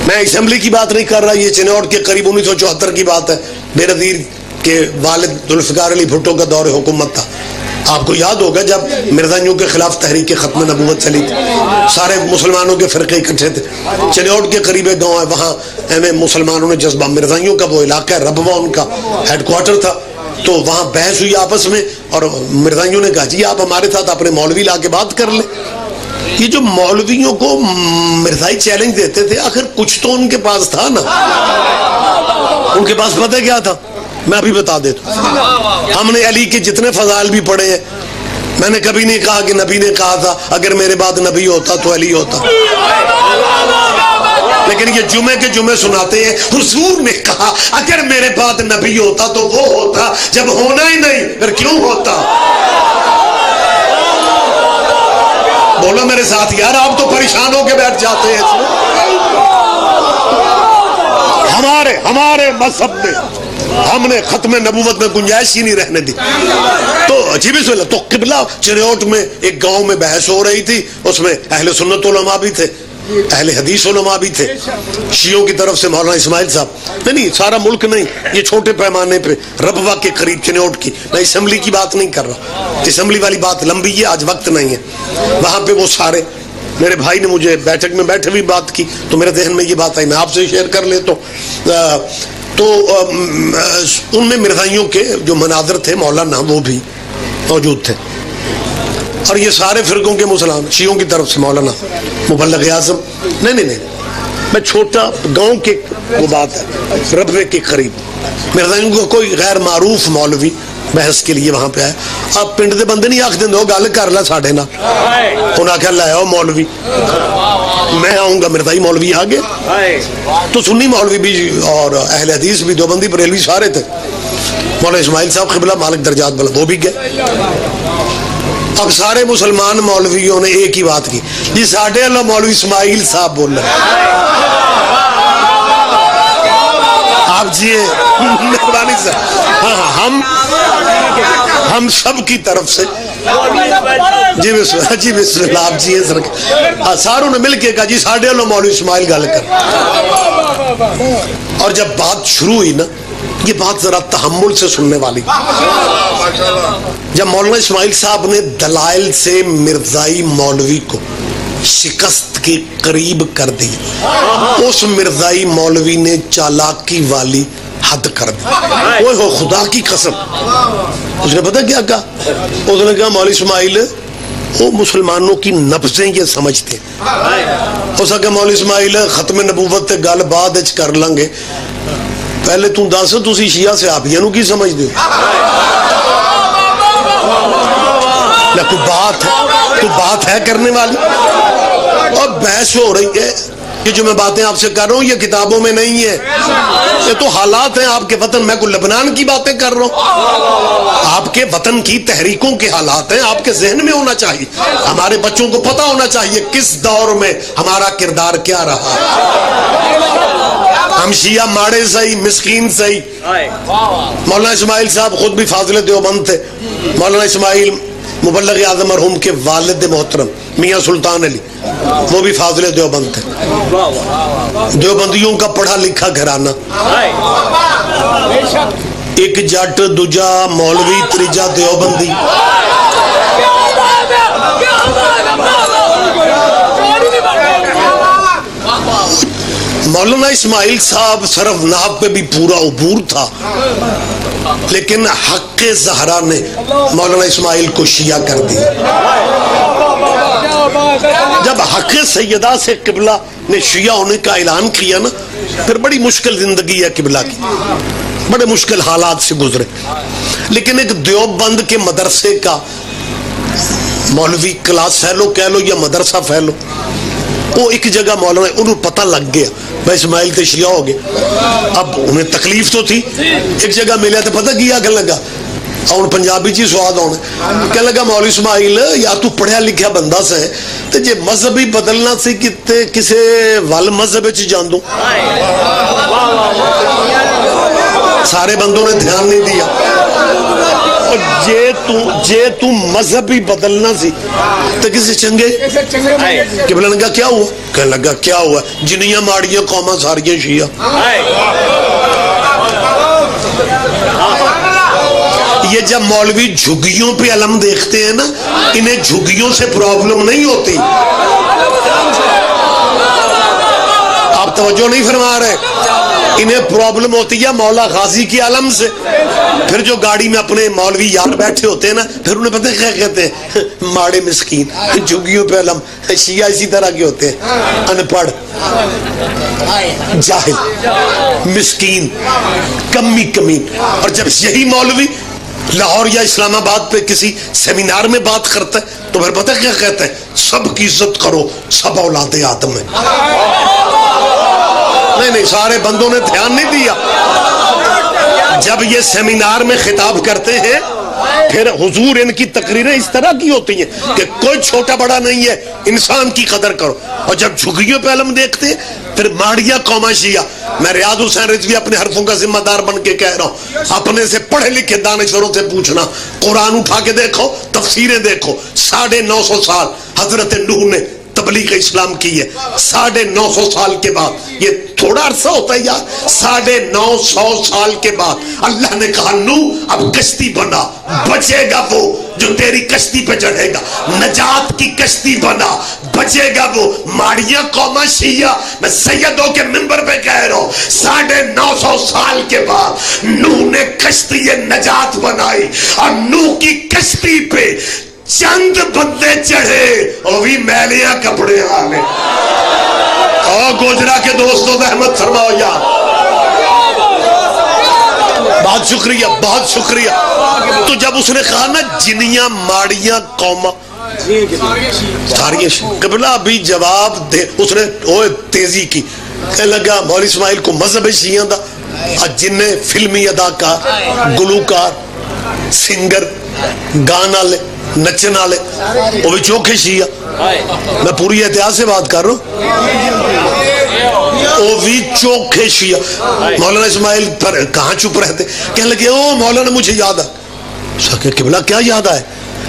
میں اسمبلی کی بات نہیں کر رہا، یہ چنوٹ کے قریب 1974 کی بات ہے، بے نظیر کے والد ذوالفقار علی بھٹو کا دور حکومت تھا. آپ کو یاد ہوگا جب مرزائیوں کے خلاف تحریک ختم نبوت چلی تھی، سارے مسلمانوں کے فرقے اکٹھے تھے. چنوٹ کے قریب ایک گاؤں ہے، وہاں مسلمانوں نے جذبہ، مرزائیوں کا وہ علاقہ ہے، ربوہ ان کا ہیڈ کوارٹر تھا، تو وہاں بحث ہوئی آپس میں، اور مرزائیوں نے کہا جی آپ ہمارے ساتھ اپنے مولوی لا کے بات کر لیں. یہ جو مولویوں کو مرزائی چیلنج دیتے تھے، آخر کچھ تو ان کے پاس تھا نا. ان کے پاس پتہ کیا تھا؟ میں ابھی بتا دیتا ہوں. ہم نے علی کے جتنے فضائل بھی پڑھے ہیں، میں نے کبھی نہیں کہا کہ نبی نے کہا تھا اگر میرے بعد نبی ہوتا تو علی ہوتا، لیکن یہ جمعے کے جمعے سناتے ہیں حضور نے کہا اگر میرے بعد نبی ہوتا تو وہ ہوتا، جب ہونا ہی نہیں پھر کیوں ہوتا؟ بولو میرے ساتھ یار، آپ تو پریشان ہو کے بیٹھ جاتے ہیں. ہمارے مذہب میں ہم نے ختم نبوت میں گنجائش ہی نہیں رہنے دی. تو عجیب سوال. تو قبلہ چنوٹ میں ایک گاؤں میں بحث ہو رہی تھی، اس میں اہل سنت علماء بھی تھے، اہل حدیث علماء بھی تھے، شیعوں کی طرف سے مولانا اسماعیل صاحب، نہیں سارا ملک نہیں، یہ چھوٹے پیمانے پہ ربوہ کے قریب چنوٹ کی. میں اسمبلی کی بات نہیں کر رہا، اسمبلی والی بات لمبی ہے، آج وقت نہیں ہے. وہاں پہ وہ سارے میرے بھائی نے مجھے بیٹھک میں بیٹھے بھی بات کی تو میرے ذہن میں یہ بات آئی، میں آپ سے شیئر کر لیتا ہوں. تو ان میں مرزائیوں کے جو مناظر تھے مولانا وہ بھی موجود تھے، اور یہ سارے فرقوں کے مسلمان، شیعوں کی طرف سے مولانا مبلغ اعظم، نہیں میں چھوٹا گاؤں کے وہ بات ہے، ربوے کے قریب مرزائیوں کو کوئی غیر معروف مولوی بحث کے لیے وہاں پہ آئے. آپ پنڈ دے بندے نہیں آخ دیں دو گل کر لا ساڑھے نا، انہوں نے آخیا لے آؤ مولوی، میں آؤں گا. مرزائی مولوی آگے تو سنی مولوی بھی اور اہل حدیث بھی، دیوبندی بریلوی سارے تھے. مولانا اسماعیل صاحب قبلہ مالک درجات بلند وہ بھی گئے. اب سارے مسلمان مولویوں نے ایک ہی بات کی، جی ساڑھے اللہ مولوی اسماعیل صاحب بول رہے آپ جی مہربانی سے. ہاں ہم سب کی طرف سے جی بسم اللہ آپ جی سر ساروں نے مل کے کہا جی ساڑھے اللہ مولوی اسماعیل گل کر. اور جب بات شروع ہوئی نا، یہ بات ذرا تحمل سے سننے والی. جب مولانا اسماعیل صاحب نے دلائل سے مرزائی مولوی کو شکست کے قریب کر دی، اس مرزائی مولوی نے چالاکی والی حد کر دی. اوہ ہو خدا کی قسم، اس نے پتہ کیا کہا؟ اس نے کہا مولوی اسماعیل وہ مسلمانوں کی نبضیں یہ سمجھتے. اس نے کہا مولوی اسماعیل ختم نبوت تے گل بعد کر لیں گے، پہلے تو دس تسی شیعہ سے آپ یہ نو کی سمجھ دے. کوئی بات ہے کرنے والی، اور بحث ہو رہی ہے. یہ جو میں باتیں آپ سے کر رہا ہوں یہ کتابوں میں نہیں ہے، یہ تو حالات ہیں آپ کے وطن. میں کوئی لبنان کی باتیں کر رہا ہوں، آپ کے وطن کی تحریکوں کے حالات ہیں، آپ کے ذہن میں ہونا چاہیے. ہمارے بچوں کو پتہ ہونا چاہیے کس دور میں ہمارا کردار کیا رہا. ہم شیعہ ماڑے صحیح، مسکین صحیح. مولانا اسماعیل صاحب خود بھی فاضل دیوبند تھے. مولانا اسماعیل مبلغ اعظم مرحوم کے والد محترم میاں سلطان علی وہ بھی فاضل دیوبند تھے. دیوبندیوں کا پڑھا لکھا گھرانہ، ایک جٹ دوجا مولوی تریجا دیوبندی. مولانا اسماعیل صاحب صرف نحو پہ بھی پورا عبور تھا، لیکن حق زہرا نے مولانا اسماعیل کو شیعہ کر دیا. جب حق سیدہ سے قبلہ نے شیعہ ہونے کا اعلان کیا نا، پھر بڑی مشکل زندگی ہے قبلہ کی، بڑے مشکل حالات سے گزرے. لیکن ایک دیوبند کے مدرسے کا مولوی کلاس فیلو کہہ لو یا مدرسہ فیلو، وہ ایک جگہ مولانا انہوں پتہ لگ گیا بھائی اسماعیل تے شیعہ ہو گئے. اب انہیں تکلیف تو تھی، ایک جگہ ملیا تو پتہ کیا کہ لگا اور پنجابی چی سواد ہونے کہ لگا مولوی اسماعیل یا تو پڑھیا لکھیا بندہ سے تے جے مذہبی بدلنا سی کتے کسے وال مذہب چی جان دوں. سارے بندوں نے دھیان نہیں دیا. جے تو مذہب ہی بدلنا سی تو کسی چنگے قبلہ نے کہا کیا ہوا؟ کہنے لگا کیا ہوا؟ جنیاں ماڑیاں قوماں ساریاں شیعہ. یہ جب مولوی جھگیوں پہ علم دیکھتے ہیں نا، انہیں جھگیوں سے پرابلم نہیں ہوتی. آپ توجہ نہیں فرما رہے، انہیں پرابلم ہوتی ہے مولا غازی کی علم سے. پھر جو گاڑی میں اپنے مولوی یار بیٹھے ہوتے ہیں نا، پھر انہیں پتہ کیا کہتے ہیں؟ ماڑے مسکین، جھگیوں پہ علم. شیعہ اسی طرح کے ہوتے ہیں، ان پڑھ، جاہل، مسکین، کمین. اور جب یہی مولوی لاہور یا اسلام آباد پہ کسی سیمینار میں بات کرتا ہے تو پھر پتہ کیا کہتا ہے؟ سب کی عزت کرو، سب اولاد آدم ہے. نہیں، سارے بندوں نے دھیان نہیں دیا. جب یہ سیمینار میں خطاب کرتے ہیں پھر حضور ان کی تقریریں اس طرح کی ہوتی ہیں کہ کوئی چھوٹا بڑا نہیں ہے، انسان کی قدر کرو. اور جب جھگیوں پہ علم دیکھتے ہیں پھر ماڑیاں قوما شیعہ. میں ریاض حسین رضوی اپنے حرفوں کا ذمہ دار بن کے کہہ رہا ہوں، اپنے سے پڑھے لکھے دانشوروں سے پوچھنا، قرآن اٹھا کے دیکھو، تفسیریں دیکھو. 950 سال حضرت نوح نے تبلیغ اسلام کی ہے. 950 سال کے بعد، یہ تھوڑا عرصہ ہوتا ہے یار، 950 سال کے بعد اللہ نے کہا نوح اب کشتی بنا، بچے گا وہ جو تیری کشتی پہ چڑھے گا، نجات کی کشتی بنا، بچے گا وہ. ماڑیاں قوما شیعہ، میں سیدوں کے منبر پہ کہہ رہا ہوں، 950 سال کے بعد نوح نے کشتی نجات بنائی، اور نوح کی کشتی پہ چند بندے چڑھے اور بھی میلیاں کپڑے آنے. اور گوجرا کے دوستوں رحمت فرماؤ یار. بہت شکریہ، بہت شکریہ. تو جب اس نے کہا نا جنیاں ماڑیاں قوما ساری قبلہ ابھی جواب دے، اس نے تیزی کی. کہنے لگا مولوی اسماعیل کو مذہب شیعہ دا، اور جن نے فلمی اداکار، گلوکار، سنگر، گانا لے، نچن والے، وہ بھی چوکھے شیعہ. میں پوری احتیاط سے بات کر رہا ہوں، وہ بھی چوکھے شیعہ. مولانا اسماعیل پر کہاں چپ رہتے؟ کہنے لگے او مولانا مجھے یاد ہے. قبلہ کیا یاد آئے؟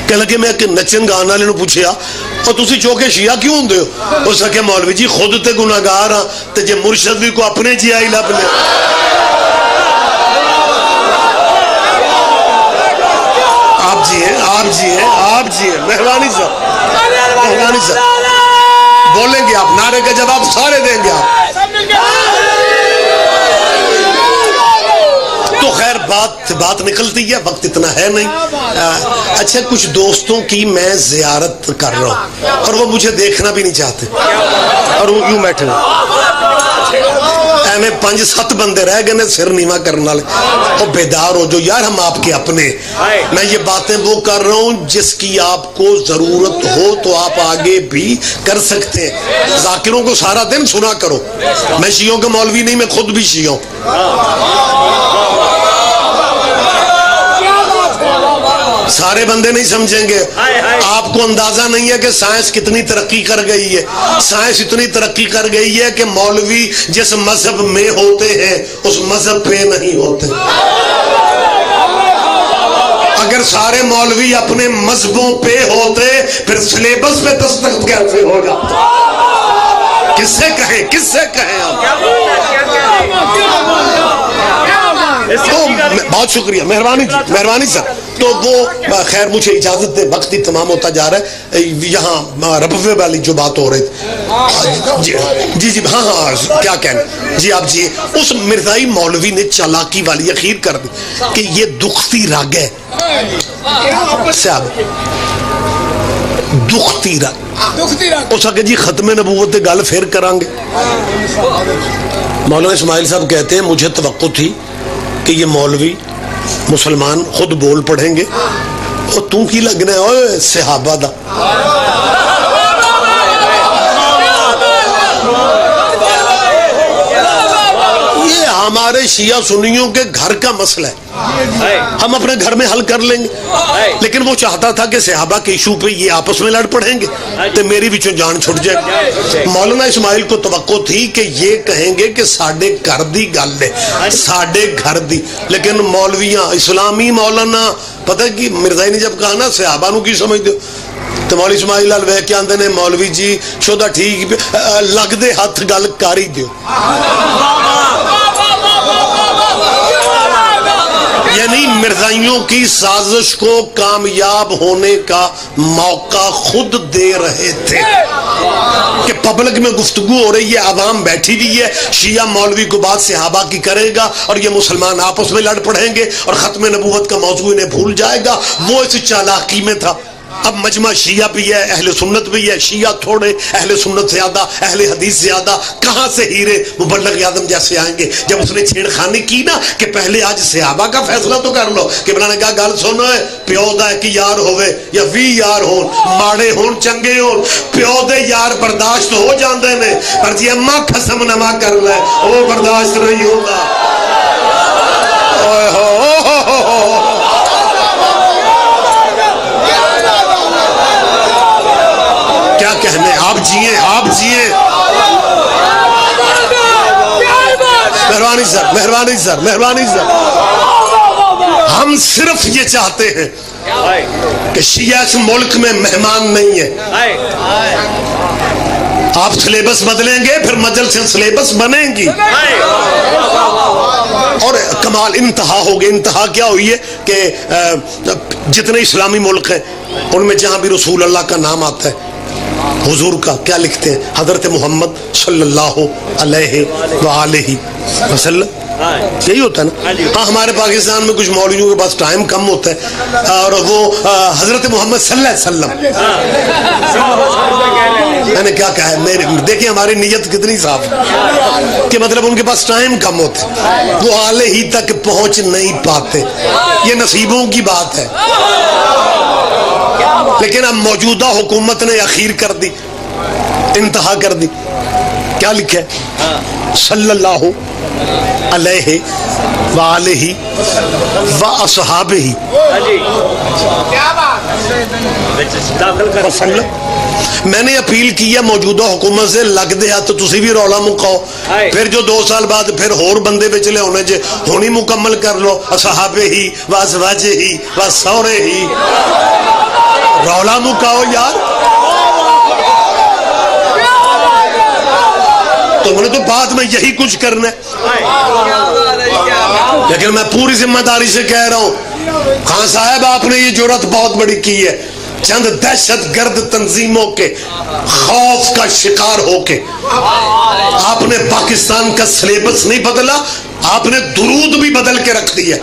کہنے لگے میں کہ نچن گانا والے پوچھیا اور تسی چوکھے شیعہ کیوں ہوندے ہو؟ اس نے کہا مولوی جی خود تے گناہگار ہاں تے جے مرشد بھی کو اپنے جی آئی لب لے. آپ جی ہیں، آپ جی ہیں، آپ جی ہیں. مہربانی صاحب، مہربانی صاحب بولیں گے آپ، نعرے کا جواب سارے دیں گے آپ. تو خیر بات نکلتی ہے، وقت اتنا ہے نہیں. اچھا کچھ دوستوں کی میں زیارت کر رہا ہوں اور وہ مجھے دیکھنا بھی نہیں چاہتے اور وہ یوں بیٹھے ایویں 5-7 بندے رہ گئے نے سر نیواں کرنے والے. اور بیدار ہو جو یار، ہم آپ کے اپنے. میں یہ باتیں وہ کر رہا ہوں جس کی آپ کو ضرورت ہو تو آپ آگے بھی کر سکتے ہیں. ذاکروں کو سارا دن سنا کرو. میں شیعوں کا مولوی نہیں، میں خود بھی شیعہ ہوں. سارے بندے نہیں سمجھیں گے. آپ کو اندازہ نہیں ہے کہ سائنس کتنی ترقی کر گئی ہے. سائنس اتنی ترقی کر گئی ہے کہ مولوی جس مذہب میں ہوتے ہیں اس مذہب پہ نہیں ہوتے. اگر سارے مولوی اپنے مذہبوں پہ ہوتے پھر سلیبس پہ دستخط کیسے ہو جاتا؟ کس سے کہیں، کس سے کہیں آپ؟ بہت شکریہ، مہربانی جی، مہربانی سر. تو وہ خیر مجھے اجازت دے، وقت ہی تمام ہوتا جا رہا ہے. یہاں ربوے والی جو بات ہو رہی تھی، جی جی ہاں کیا کہنا جی آپ جی. اس مرزائی مولوی نے چالاکی والی اخیر کر دی کہ یہ دکھتی رگ ہے صاحب، دکھتی رگ. اس کہ جی ختم نبوت گل پھر کریں گے. مولانا اسماعیل صاحب کہتے ہیں مجھے توقع تھی کہ یہ مولوی مسلمان خود بول پڑھیں گے اور تو کی لگنا ہے اوے صحابہ دا. یہ ہمارے شیعہ سنیوں کے گھر کا مسئلہ ہے. ہم اپنے گھر میں حل کر لیں گے. لیکن وہ چاہتا تھا کہ صحابہ کے ایشو پہ یہ آپس میں لڑ پڑیں گے تو میری بھی جان چھٹ جائے. مولانا اسماعیل کو توقع تھی کہ یہ کہیں گے کہ ساڈے گھر دی گل ہے, ساڈے گھر دی. لیکن مولویاں اسلامی مولانا پتہ کہ مرزائی نے جب کہا نا صحابہ نو کی سمجھ دو تو مولوی اسماعیل لال ویکھ کے آندے نے مولوی جی شودا ٹھیک لگ دے ہاتھ گل کر ہی دیو. یعنی مرزائیوں کی سازش کو کامیاب ہونے کا موقع خود دے رہے تھے کہ پبلک میں گفتگو ہو رہی ہے, عوام بیٹھی ہوئی ہے, شیعہ مولوی کو بات صحابہ کی کرے گا اور یہ مسلمان آپس میں لڑ پڑیں گے اور ختم نبوت کا موضوع انہیں بھول جائے گا. وہ اس چالاکی میں تھا. اب مجمع شیعہ بھی ہے, اہل سنت بھی ہے, شیعہ تھوڑے, اہل سنت زیادہ, اہل حدیث زیادہ. کہاں سے ہیرے مبلغ اعظم جیسے آئیں گے؟ جب اس نے چھیڑ خانی کی نا کہ پہلے آج صحابہ کا فیصلہ تو کر لو. کہ بنا نے کہا گل سنو ہے, پیو دا ایک یار ہوئے یا 20 یار ہون, ماڑے ہون چنگے ہون, پیو دے یار برداشت ہو جاندے نے, پر جی اماں قسم نما کر لے وہ برداشت نہیں ہوگا. اوہ ہو کیا کہنے, آپ جیئے, آپ جیئے. مہربانی سر, مہربانی سر, مہربانی سر. ہم صرف یہ چاہتے ہیں کہ شیعہ اس ملک میں مہمان نہیں ہے. آپ سلیبس بدلیں گے پھر مجلس سے سلیبس بنیں گی. اور کمال انتہا ہو گئی. انتہا کیا ہوئی ہے کہ جتنے اسلامی ملک ہیں ان میں جہاں بھی رسول اللہ کا نام آتا ہے, حضور کا کیا لکھتے ہیں؟ حضرت محمد صلی اللہ علیہ وآلہ وسلم. یہی ہوتا ہے نا. ہاں ہمارے پاکستان میں کچھ مولویوں کے پاس ٹائم کم ہوتا ہے اور وہ حضرت محمد صلی اللہ علیہ وسلم. میں نے کیا کہا ہے, دیکھیں ہماری نیت کتنی صاف ہے کہ مطلب ان کے پاس ٹائم کم ہوتا ہے, وہ آلے ہی تک پہنچ نہیں پاتے. یہ نصیبوں کی بات ہے. لیکن اب موجودہ حکومت نے اخیر کر دی, انتہا کر دی. کیا لکھا ہے؟ صلی اللہ علیہ وآلہ واصحابہ وسلم. میں نے اپیل کی ہے موجودہ حکومت سے, لگ دے تو تسی بھی رولا مکاؤ, پھر جو 2 سال بعد پھر اور بندے بچ لے ہونے جے ہونی مکمل کر لو. اصحابہ ہی وازواجہ ہی وسورہ ہی, رولا مکاؤ یار. تم نے تو بعد میں یہی کچھ کرنا ہے. لیکن میں پوری ذمہ داری سے کہہ رہا ہوں, خان صاحب آپ نے یہ جرات بہت بڑی کی ہے. چند دہشت گرد تنظیموں کے خوف کا شکار ہو کے آپ نے پاکستان کا سلیبس نہیں بدلا, آپ نے درود بھی بدل کے رکھ دیا.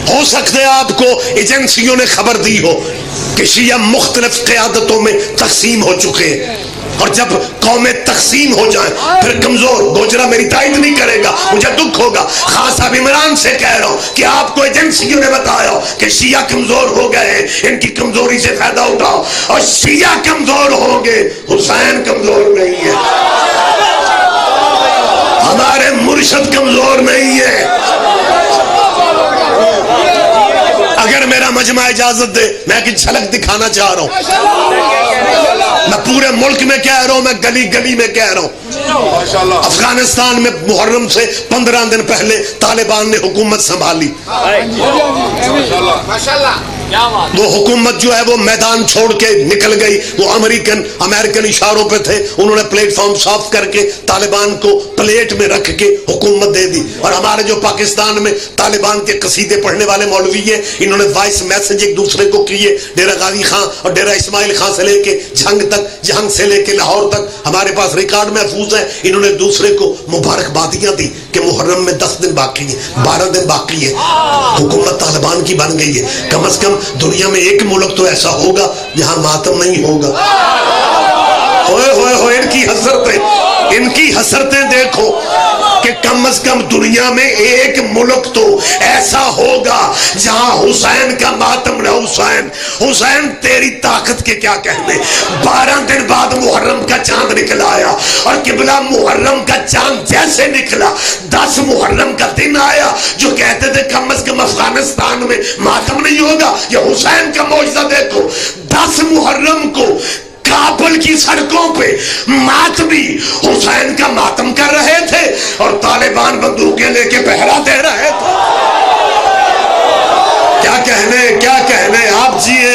ہو سکتا ہے آپ کو ایجنسیوں نے خبر دی ہو کہ شیعہ مختلف قیادتوں میں تقسیم ہو چکے ہیں, اور جب قومیں تقسیم ہو جائیں پھر کمزور. گوجرا میری تائید نہیں کرے گا, مجھے دکھ ہوگا. خان صاحب عمران سے کہہ رہا ہوں کہ آپ کو ایجنسیوں نے بتایا کہ شیعہ کمزور ہو گئے ہیں, ان کی کمزوری سے فائدہ اٹھاؤ. اور شیعہ کمزور ہو گئے, حسین کمزور نہیں ہے, ہمارے مرشد کمزور نہیں ہے. اگر میرا مجمع اجازت دے میں ایک جھلک دکھانا چاہ رہا ہوں. میں پورے ملک میں کہہ رہا ہوں, میں گلی گلی میں کہہ رہا ہوں. افغانستان میں محرم سے 15 دن پہلے طالبان نے حکومت سنبھالی. وہ حکومت جو ہے وہ میدان چھوڑ کے نکل گئی. وہ امریکن اشاروں پہ تھے, انہوں نے پلیٹ فارم صاف کر کے طالبان کو پلیٹ میں رکھ کے حکومت دے دی. اور ہمارے جو پاکستان میں طالبان کے قصیدے پڑھنے والے مولوی ہیں, انہوں نے وائس میسج ایک دوسرے کو کیے. ڈیرہ غازی خان اور ڈیرہ اسماعیل خان سے لے کے جھنگ تک, جھنگ سے لے کے لاہور تک ہمارے پاس ریکارڈ محفوظ ہے. انہوں نے دوسرے کو مبارکبادیاں دی کہ محرم میں 10 دن باقی ہے, 12 دن باقی ہے, حکومت طالبان کی بن گئی ہے. کم از کم دنیا میں ایک ملک تو ایسا ہوگا جہاں ماتم نہیں ہوگا. ہوئے ہوئے ہوئے ان کی حسرتیں دیکھو کہ کم از کم دنیا میں ایک ملک تو ایسا ہوگا جہاں حسین کا ماتم نہ حسین تیری طاقت کے کیا کہنے. 12 دن بعد محرم کا چاند نکل آیا اور قبلہ محرم کا چاند جیسے نکلا 10 محرم کا دن آیا جو کہتے تھے کم از کم افغانستان میں ماتم نہیں ہوگا. یہ حسین کا معجزہ دیکھو. 10 محرم کو کابل کی سڑکوں پہ ماتمی حسین کا ماتم کر رہے تھے اور طالبان بندوقیں لے کے پہرا دے رہے تھے. کیا کہنے آپ جیے